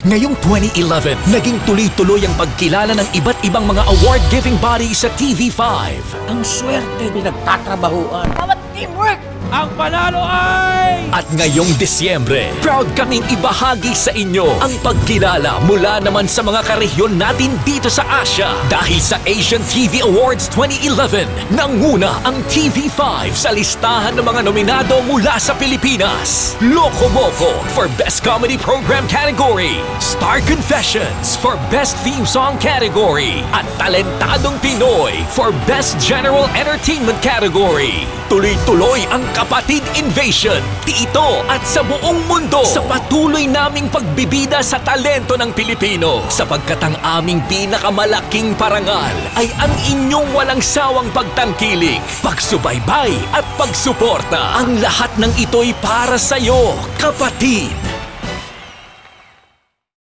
Ngayong 2011, naging tuloy-tuloy ang pagkilala ng iba't ibang mga award-giving body sa TV5. Ang swerte pinagtatrabahuan. Bawat teamwork! Ang panalo ay... At ngayong Disyembre, proud kaming ibahagi sa inyo ang pagkilala mula naman sa mga karehiyon natin dito sa Asia. Dahil sa Asian TV Awards 2011, nanguna ang TV5 sa listahan ng mga nominado mula sa Pilipinas. Loco Moco for Best Comedy Program category. Star Confessions for Best Theme Song category. At Talentadong Pinoy for Best General Entertainment category. Tuloy-tuloy ang Kapatid Invasion dito at sa buong mundo sa patuloy naming pagbibida sa talento ng Pilipino. Sapagkat ang aming pinakamalaking parangal ay ang inyong walang sawang pagtangkilik, pagsubaybay at pagsuporta. Ang lahat ng ito'y para sa'yo, kapatid.